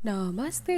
नमस्ते।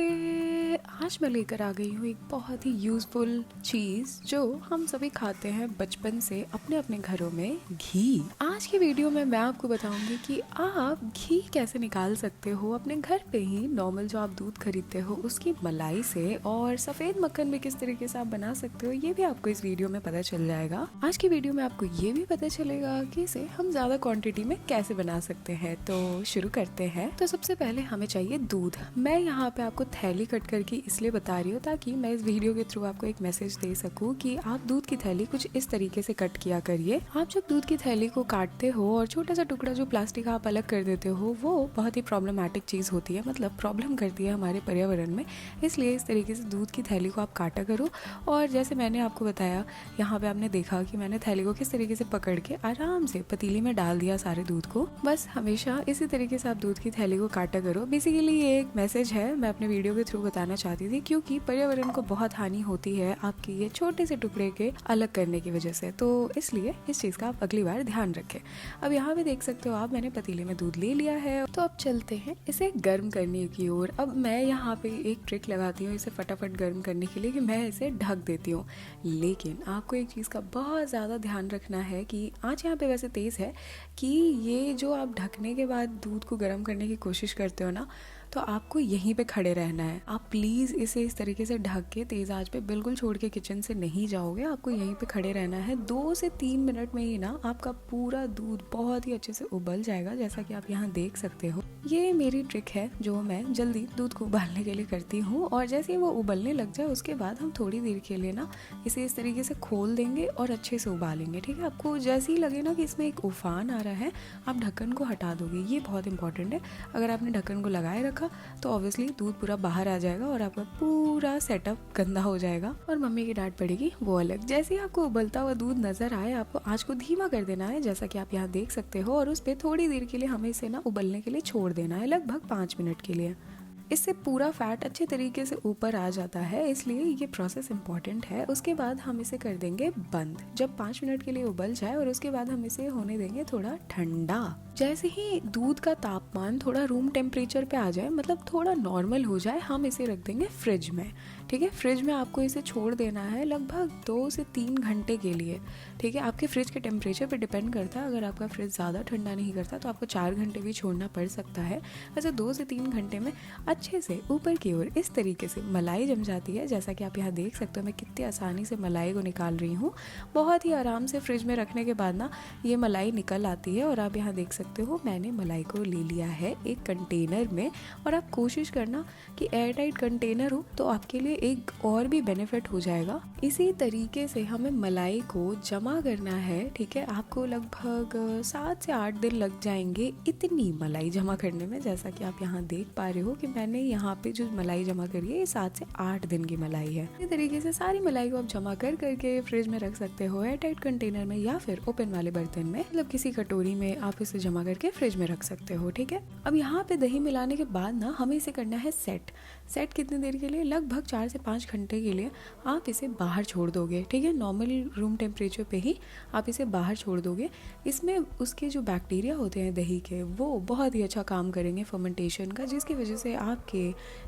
आज मैं लेकर आ गई हूँ एक बहुत ही यूज़फुल चीज़ जो हम सभी खाते हैं बचपन से अपने अपने घरों में, घी। आज की वीडियो में मैं आपको बताऊंगी कि आप घी कैसे निकाल सकते हो अपने घर पे ही। नॉर्मल जो आप दूध खरीदते हो उसकी मलाई से, और सफ़ेद मक्खन भी किस तरीके से आप बना सकते हो ये भी आपको इस वीडियो में पता चल जाएगा। आज की वीडियो में आपको ये भी पता चलेगा कि इसे हम ज़्यादा क्वान्टिटी में कैसे बना सकते हैं। तो शुरू करते हैं। तो सबसे पहले हमें चाहिए दूध। मैं यहाँ पे आपको थैली कट करके इसलिए बता रही हूँ ताकि मैं इस वीडियो के थ्रू आपको एक मैसेज दे सकूँ कि आप दूध की थैली कुछ इस तरीके से कट किया करिए। आप जब दूध की थैली को काटते हो और छोटा सा टुकड़ा जो प्लास्टिक आप अलग कर देते हो वो बहुत ही प्रॉब्लमेटिक चीज़ होती है, मतलब प्रॉब्लम करती है हमारे पर्यावरण में। इसलिए इस तरीके से दूध की थैली को आप काटा करो। और जैसे मैंने आपको बताया, यहाँ पे आपने देखा कि मैंने थैली को किस तरीके से पकड़ के आराम से पतीली में डाल दिया सारे दूध को। बस हमेशा इसी तरीके से आप दूध की थैली को काटा करो। बेसिकली ये एक मैसेज है, मैं अपने वीडियो के थ्रू बताना चाहती थी, क्योंकि पर्यावरण को बहुत हानि होती है आपकी ये छोटे से टुकड़े के अलग करने की वजह से। तो इसलिए इस चीज़ का आप अगली बार ध्यान रखें। अब यहाँ पे देख सकते हो आप, मैंने पतीले में दूध ले लिया है। तो अब चलते हैं इसे गर्म करने की ओर। अब मैं यहाँ पे एक ट्रिक लगाती हूँ इसे फटाफट गर्म करने के लिए, कि मैं इसे ढक देती हूँ। लेकिन आपको एक चीज़ का बहुत ज़्यादा ध्यान रखना है कि आँच यहाँ पे वैसे तेज़ है, कि ये जो आप ढकने के बाद दूध को गर्म करने की कोशिश करते हो ना, तो आपको यहीं पे खड़े रहना है। आप प्लीज़ इसे इस तरीके से ढक के तेज़ आंच पे बिल्कुल छोड़ के किचन से नहीं जाओगे, आपको यहीं पे खड़े रहना है। 2 से 3 मिनट में ही ना आपका पूरा दूध बहुत ही अच्छे से उबल जाएगा, जैसा कि आप यहाँ देख सकते हो। ये मेरी ट्रिक है जो मैं जल्दी दूध को उबालने के लिए करती हूँ। और जैसे ही वो उबलने लग जाए उसके बाद हम थोड़ी देर के लिए ना इसे इस तरीके से खोल देंगे और अच्छे से उबालेंगे। ठीक है, आपको जैसे ही लगे ना कि इसमें एक उफान आ रहा है, आप ढक्कन को हटा दोगे। ये बहुत इंपॉर्टेंट है। अगर आपने ढक्कन को लगाए रखा तो ऑब्वियसली दूध पूरा बाहर आ जाएगा और आपका पूरा सेटअप गंदा हो जाएगा और मम्मी की डांट पड़ेगी वो अलग। जैसे ही आपको उबलता हुआ दूध नजर आए, आपको आंच को धीमा कर देना है, जैसा कि आप यहाँ देख सकते हो। और उस पर थोड़ी देर के लिए हमें इसे ना उबलने के लिए छोड़ देना है, लगभग 5 मिनट के लिए। इससे पूरा फैट अच्छे तरीके से ऊपर आ जाता है, इसलिए ये प्रोसेस इंपॉर्टेंट है। उसके बाद हम इसे कर देंगे बंद, जब 5 मिनट के लिए उबल जाए। और उसके बाद हम इसे होने देंगे थोड़ा ठंडा। जैसे ही दूध का तापमान थोड़ा रूम टेम्परेचर पे आ जाए, मतलब थोड़ा नॉर्मल हो जाए, हम इसे रख देंगे फ्रिज में। ठीक है, फ्रिज में आपको इसे छोड़ देना है लगभग 2 से 3 घंटे के लिए। ठीक है, आपके फ्रिज के टेम्परेचर पे डिपेंड करता है। अगर आपका फ्रिज ज़्यादा ठंडा नहीं करता तो आपको 4 घंटे भी छोड़ना पड़ सकता है। वैसे 2 से 3 घंटे में अच्छे से ऊपर की ओर इस तरीके से मलाई जम जाती है, जैसा कि आप यहाँ देख सकते हो। मैं कितनी आसानी से मलाई को निकाल रही हूँ, बहुत ही आराम से। फ्रिज में रखने के बाद ना ये मलाई निकल आती है। और आप यहाँ देख सकते हो मैंने मलाई को ले लिया है एक कंटेनर में। और आप कोशिश करना कि एयर टाइट कंटेनर हो, तो आपके लिए एक और भी बेनिफिट हो जाएगा। इसी तरीके से हमें मलाई को जमा करना है। ठीक है, आपको लगभग 7 से 8 दिन लग जाएंगे इतनी मलाई जमा करने में। जैसा कि आप यहाँ देख पा रहे हो कि मैंने यहाँ पे जो मलाई जमा करी है ये 7 से 8 दिन की मलाई है। इसी तरीके से सारी मलाई को आप जमा कर करके फ्रिज में रख सकते हो, एयर टाइट कंटेनर में या फिर ओपन वाले बर्तन में, मतलब किसी कटोरी में आप इसे जमा करके फ्रिज में रख सकते हो। ठीक है, अब यहाँ पे दही मिलाने के बाद ना हमें इसे करना है सेट। कितनी देर के लिए? लगभग 4 से 5 घंटे के लिए आप इसे बाहर छोड़ दोगे। ठीक है, नॉर्मल रूम टेम्परेचर पे ही आप इसे बाहर छोड़ दोगे। इसमें उसके जो बैक्टीरिया होते हैं दही के, वो बहुत ही अच्छा काम करेंगे फर्मेंटेशन का, जिसकी वजह से आपके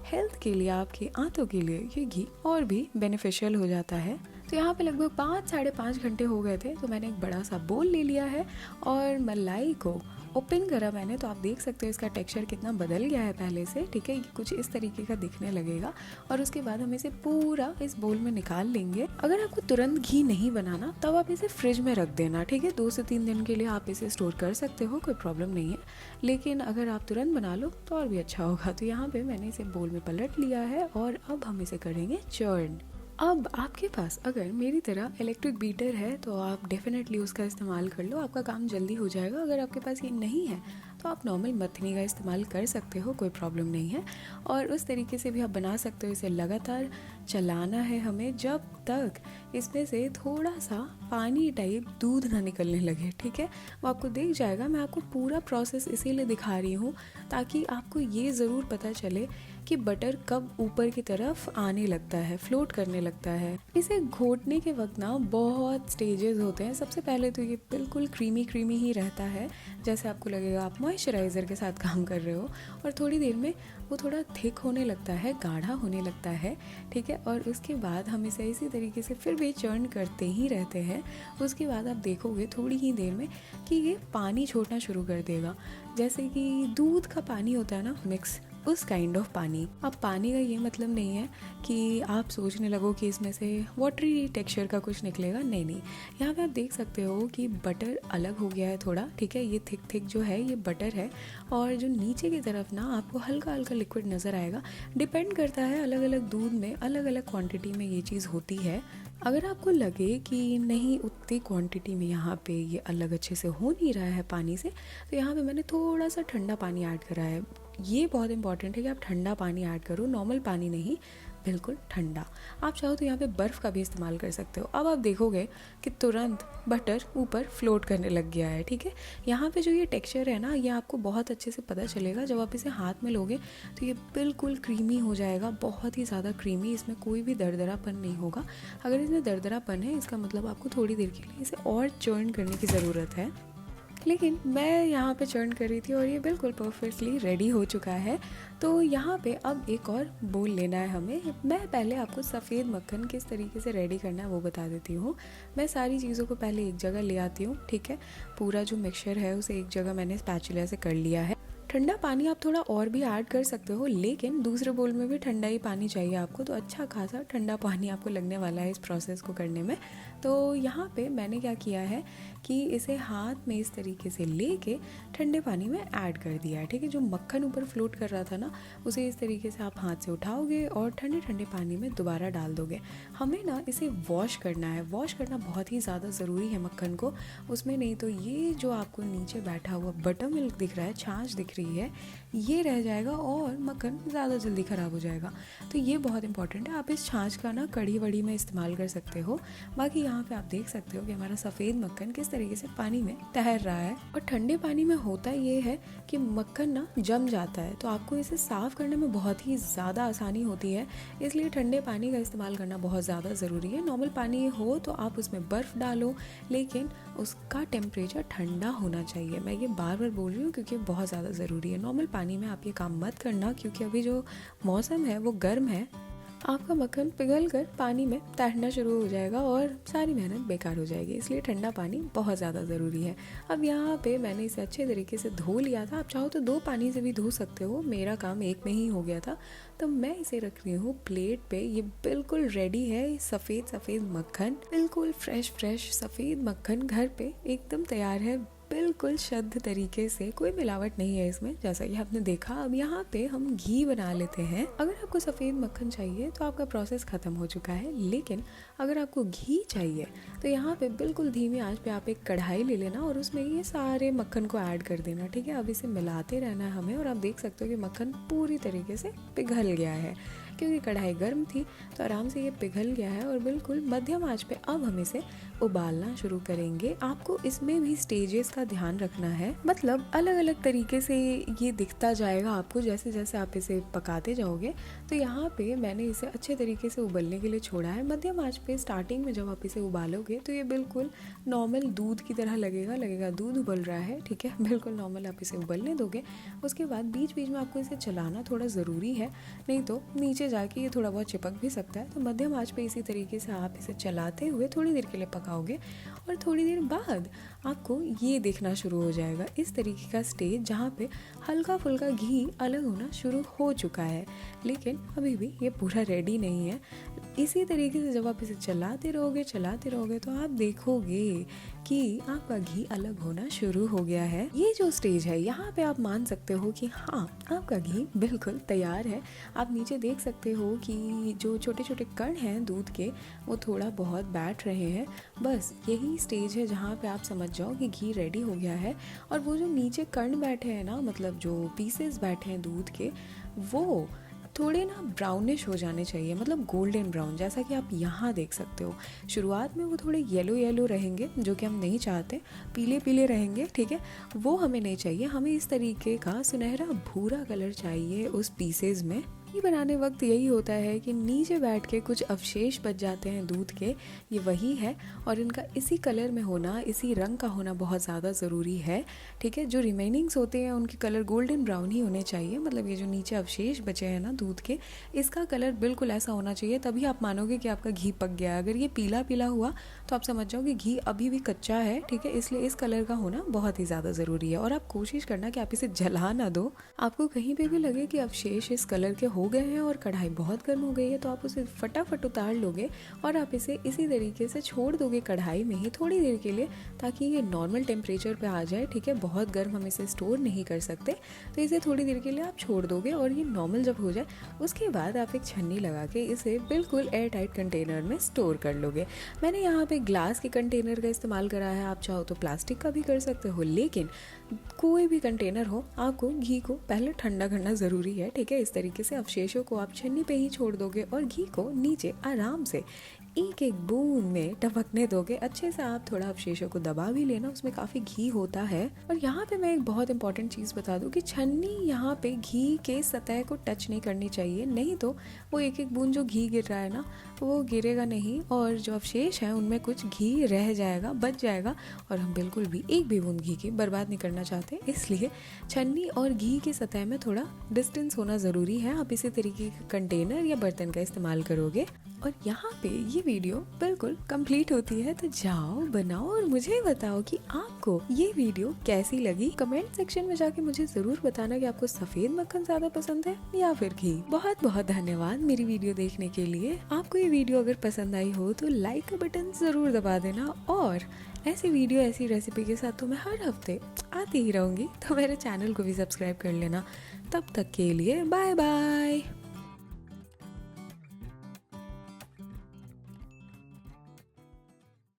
हेल्थ के लिए, आपकी आंतों के लिए ये घी और भी बेनिफिशियल हो जाता है। तो यहाँ पे लगभग 5 साढ़े 5 घंटे हो गए थे, तो मैंने एक बड़ा सा बोल ले लिया है और मलाई को ओपन करा मैंने। तो आप देख सकते हो इसका टेक्सचर कितना बदल गया है पहले से। ठीक है, कुछ इस तरीके का दिखने लगेगा। और उसके बाद हम इसे पूरा इस बोल में निकाल लेंगे। अगर आपको तुरंत घी नहीं बनाना तब आप इसे फ्रिज में रख देना। ठीक है, 2 से 3 दिन के लिए आप इसे स्टोर कर सकते हो, कोई प्रॉब्लम नहीं है। लेकिन अगर आप तुरंत बना लो तो और भी अच्छा होगा। तो यहाँ पे मैंने इसे बोल में पलट लिया है और अब हम इसे करेंगे चर्न। अब आपके पास अगर मेरी तरह इलेक्ट्रिक बीटर है तो आप डेफिनेटली उसका इस्तेमाल कर लो, आपका काम जल्दी हो जाएगा। अगर आपके पास ये नहीं है तो आप नॉर्मल मथनी का इस्तेमाल कर सकते हो, कोई प्रॉब्लम नहीं है। और उस तरीके से भी आप बना सकते हो। इसे लगातार चलाना है हमें जब तक इसमें से थोड़ा सा पानी टाइप दूध ना निकलने लगे। ठीक है, वो आपको दिख जाएगा। मैं आपको पूरा प्रोसेस इसीलिए दिखा रही हूँ ताकि आपको ये ज़रूर पता चले कि बटर कब ऊपर की तरफ आने लगता है, फ्लोट करने लगता है। इसे घोटने के वक्त ना बहुत स्टेजेस होते हैं। सबसे पहले तो ये बिल्कुल क्रीमी क्रीमी ही रहता है, जैसे आपको लगेगा आप मॉइस्चराइज़र के साथ काम कर रहे हो, और थोड़ी देर में वो थोड़ा थिक होने लगता है, गाढ़ा होने लगता है, ठीक है। और उसके बाद हम इसे इसी तरीके से फिर भी चर्न करते ही रहते हैं। उसके बाद आप देखोगे थोड़ी ही देर में कि ये पानी छोड़ना शुरू कर देगा, जैसे कि दूध का पानी होता है ना मिक्स, उस काइंड ऑफ पानी। अब पानी का ये मतलब नहीं है कि आप सोचने लगो कि इसमें से वाटरी टेक्सचर का कुछ निकलेगा, नहीं नहीं। यहाँ पे आप देख सकते हो कि बटर अलग हो गया है थोड़ा, ठीक है। ये थिक थिक जो है ये बटर है, और जो नीचे की तरफ ना आपको हल्का हल्का लिक्विड नज़र आएगा। डिपेंड करता है अलग अलग दूध में अलग अलग क्वांटिटी में ये चीज़ होती है। अगर आपको लगे कि नहीं उतनी क्वांटिटी में यहाँ पे ये अलग अच्छे से हो नहीं रहा है पानी से, तो यहाँ पे मैंने थोड़ा सा ठंडा पानी ऐड करा है। ये बहुत इंपॉर्टेंट है कि आप ठंडा पानी ऐड करो, नॉर्मल पानी नहीं, बिल्कुल ठंडा। आप चाहो तो यहाँ पे बर्फ़ का भी इस्तेमाल कर सकते हो। अब आप देखोगे कि तुरंत बटर ऊपर फ्लोट करने लग गया है, ठीक है। यहाँ पे जो ये टेक्सचर है ना, ये आपको बहुत अच्छे से पता चलेगा जब आप इसे हाथ में लोगे, तो ये बिल्कुल क्रीमी हो जाएगा, बहुत ही ज़्यादा क्रीमी। इसमें कोई भी दरदरापन नहीं होगा। अगर इसमें दरदरापन है, इसका मतलब आपको थोड़ी देर के लिए इसे और चर्न करने की ज़रूरत है। लेकिन मैं यहाँ पे चर्न कर रही थी और ये बिल्कुल परफेक्टली रेडी हो चुका है। तो यहाँ पे अब एक और बोल लेना है हमें। मैं पहले आपको सफ़ेद मक्खन किस तरीके से रेडी करना है वो बता देती हूँ। मैं सारी चीज़ों को पहले एक जगह ले आती हूँ, ठीक है। पूरा जो मिक्सचर है उसे एक जगह मैंने स्पैचुला से कर लिया है। ठंडा पानी आप थोड़ा और भी ऐड कर सकते हो, लेकिन दूसरे बोल में भी ठंडा ही पानी चाहिए आपको, तो अच्छा खासा ठंडा पानी आपको लगने वाला है इस प्रोसेस को करने में। तो यहाँ पे मैंने क्या किया है कि इसे हाथ में इस तरीके से लेके ठंडे पानी में ऐड कर दिया है, ठीक है। जो मक्खन ऊपर फ्लोट कर रहा था ना, उसे इस तरीके से आप हाथ से उठाओगे और ठंडे ठंडे पानी में दोबारा डाल दोगे। हमें ना इसे वॉश करना है, वॉश करना बहुत ही ज़्यादा ज़रूरी है मक्खन को उसमें, नहीं तो ये जो आपको नीचे बैठा हुआ बटर मिल्क दिख रहा है, छाछ दिख रही है, ये रह जाएगा और मक्खन ज़्यादा जल्दी ख़राब हो जाएगा। तो ये बहुत इंपॉर्टेंट है। आप इस छाछ का ना कढ़ी वड़ी में इस्तेमाल कर सकते हो। बाकी यहाँ पे आप देख सकते हो कि हमारा सफ़ेद मक्खन किस तरीके से पानी में तैर रहा है। और ठंडे पानी में होता ये है कि मक्खन ना जम जाता है, तो आपको इसे साफ़ करने में बहुत ही ज़्यादा आसानी होती है, इसलिए ठंडे पानी का इस्तेमाल करना बहुत ज़्यादा ज़रूरी है। नॉर्मल पानी हो तो आप उसमें बर्फ़ डालो, लेकिन उसका टेम्परेचर ठंडा होना चाहिए। मैं ये बार बार बोल रही हूँ क्योंकि बहुत ज़्यादा ज़रूरी है। नॉर्मल पानी में आप ये काम मत करना, क्योंकि अभी जो मौसम है वो गर्म है, आपका मक्खन पिघल कर पानी में तैरना शुरू हो जाएगा और सारी मेहनत बेकार हो जाएगी। इसलिए ठंडा पानी बहुत ज़्यादा ज़रूरी है। अब यहाँ पे मैंने इसे अच्छे तरीके से धो लिया था। आप चाहो तो 2 पानी से भी धो सकते हो, मेरा काम एक में ही हो गया था। तो मैं इसे रख रही हूँ प्लेट पे। ये बिल्कुल रेडी है, सफ़ेद सफ़ेद मक्खन, बिल्कुल फ्रेश सफ़ेद मक्खन घर पे एकदम तैयार है, बिल्कुल शुद्ध तरीके से, कोई मिलावट नहीं है इसमें, जैसा कि आपने देखा। अब यहाँ पे हम घी बना लेते हैं। अगर आपको सफ़ेद मक्खन चाहिए तो आपका प्रोसेस ख़त्म हो चुका है, लेकिन अगर आपको घी चाहिए तो यहाँ पे बिल्कुल धीमी आंच पे आप एक कढ़ाई ले लेना और उसमें ये सारे मक्खन को ऐड कर देना, ठीक है। अब इसे मिलाते रहना है हमें, और आप देख सकते हो कि मक्खन पूरी तरीके से पिघल गया है, क्योंकि कढ़ाई गर्म थी तो आराम से ये पिघल गया है। और बिल्कुल मध्यम आंच पे अब हम इसे उबालना शुरू करेंगे। आपको इसमें भी स्टेजेस का ध्यान रखना है, मतलब अलग अलग तरीके से ये दिखता जाएगा आपको जैसे जैसे आप इसे पकाते जाओगे। तो यहाँ पे मैंने इसे अच्छे तरीके से उबलने के लिए छोड़ा है मध्यम आंच पे। स्टार्टिंग में जब आप इसे उबालोगे तो ये बिल्कुल नॉर्मल दूध की तरह लगेगा दूध उबल रहा है, ठीक है। बिल्कुल नॉर्मल आप इसे उबलने दोगे। उसके बाद बीच बीच में आपको इसे चलाना थोड़ा ज़रूरी है, नहीं तो नीचे जाके ये थोड़ा बहुत चिपक भी सकता है। तो मध्यम आंच पे इसी तरीके से आप इसे चलाते हुए थोड़ी देर के लिए पकाओगे, और थोड़ी देर बाद आपको ये देखना शुरू हो जाएगा इस तरीके का स्टेज, जहाँ पे हल्का फुल्का घी अलग होना शुरू हो चुका है, लेकिन अभी भी ये पूरा रेडी नहीं है। इसी तरीके से जब आप इसे चलाते रहोगे तो आप देखोगे कि आपका घी अलग होना शुरू हो गया है। ये जो स्टेज है, यहाँ पे आप मान सकते हो कि हाँ, आपका घी बिल्कुल तैयार है। आप नीचे देख सकते हो कि जो छोटे छोटे कण हैं दूध के, वो थोड़ा बहुत बैठ रहे हैं। बस यही स्टेज है जहाँ पे आप समझ जाओ कि घी रेडी हो गया है। और वो जो नीचे कण बैठे हैं ना, मतलब जो पीसेस बैठे हैं दूध के, वो थोड़े ना ब्राउनिश हो जाने चाहिए, मतलब गोल्डन ब्राउन, जैसा कि आप यहाँ देख सकते हो। शुरुआत में वो थोड़े येलो रहेंगे, जो कि हम नहीं चाहते। पीले रहेंगे, ठीक है, वो हमें नहीं चाहिए। हमें इस तरीके का सुनहरा भूरा कलर चाहिए उस पीसेस में। घी बनाने वक्त यही होता है कि नीचे बैठ के कुछ अवशेष बच जाते हैं दूध के, ये वही है। और इनका इसी कलर में होना, इसी रंग का होना बहुत ज़्यादा ज़रूरी है, ठीक है। जो रिमेनिंग्स होते हैं उनके कलर गोल्डन ब्राउन ही होने चाहिए, मतलब ये जो नीचे अवशेष बचे हैं ना दूध के, इसका कलर बिल्कुल ऐसा होना चाहिए, तभी आप मानोगे कि आपका घी पक गया है। अगर ये पीला पीला हुआ तो आप समझ जाओ कि घी अभी भी कच्चा है, ठीक है। इसलिए इस कलर का होना बहुत ही ज़्यादा ज़रूरी है। और आप कोशिश करना कि आप इसे जला ना दो। आपको कहीं पे भी लगे कि अवशेष इस कलर के हो गए हैं और कढ़ाई बहुत गर्म हो गई है, तो आप उसे फटाफट उतार लोगे और आप इसे इसी तरीके से छोड़ दोगे कढ़ाई में ही थोड़ी देर के लिए, ताकि ये नॉर्मल टेम्परेचर पे आ जाए, ठीक है। बहुत गर्म हम इसे स्टोर नहीं कर सकते, तो इसे थोड़ी देर के लिए आप छोड़ दोगे। और ये नॉर्मल जब हो जाए उसके बाद आप एक छन्नी लगा के इसे बिल्कुल एयर टाइट कंटेनर में स्टोर कर लोगे। मैंने यहाँ पे ग्लास के कंटेनर का इस्तेमाल करा है, आप चाहो तो प्लास्टिक का भी कर सकते हो, लेकिन कोई भी कंटेनर हो आपको घी को पहले ठंडा करना ज़रूरी है, ठीक है। इस तरीके से अवशेषों को आप छन्नी पे ही छोड़ दोगे और घी को नीचे आराम से एक एक बूंद में टपकने दोगे। अच्छे से आप थोड़ा अवशेषों को दबा भी लेना, उसमें काफ़ी घी होता है। और यहाँ पे मैं एक बहुत इंपॉर्टेंट चीज़ बता दूँ कि छन्नी यहाँ पे घी के सतह को टच नहीं करनी चाहिए, नहीं तो वो एक एक बूंद जो घी गिर रहा है ना वो गिरेगा नहीं और जो अवशेष हैं उनमें कुछ घी रह जाएगा, बच जाएगा। और हम बिल्कुल भी एक भी बूंद घी की बर्बाद नहीं करना चाहते, इसलिए छन्नी और घी के सतह में थोड़ा डिस्टेंस होना ज़रूरी है। आप इसी तरीके के कंटेनर या बर्तन का इस्तेमाल करोगे। और यहाँ पे ये वीडियो बिल्कुल कंप्लीट होती है, तो जाओ बनाओ और मुझे बताओ कि आपको ये वीडियो कैसी लगी। कमेंट सेक्शन में जाके मुझे जरूर बताना कि आपको सफेद मक्खन ज्यादा पसंद है या फिर घी। बहुत बहुत धन्यवाद मेरी वीडियो देखने के लिए। आपको ये वीडियो अगर पसंद आई हो तो लाइक का बटन जरूर दबा देना, और ऐसी वीडियो ऐसी रेसिपी के साथ तो मैं हर हफ्ते आती ही रहूंगी, तो मेरे चैनल को भी सब्सक्राइब कर लेना। तब तक के लिए बाय बाय।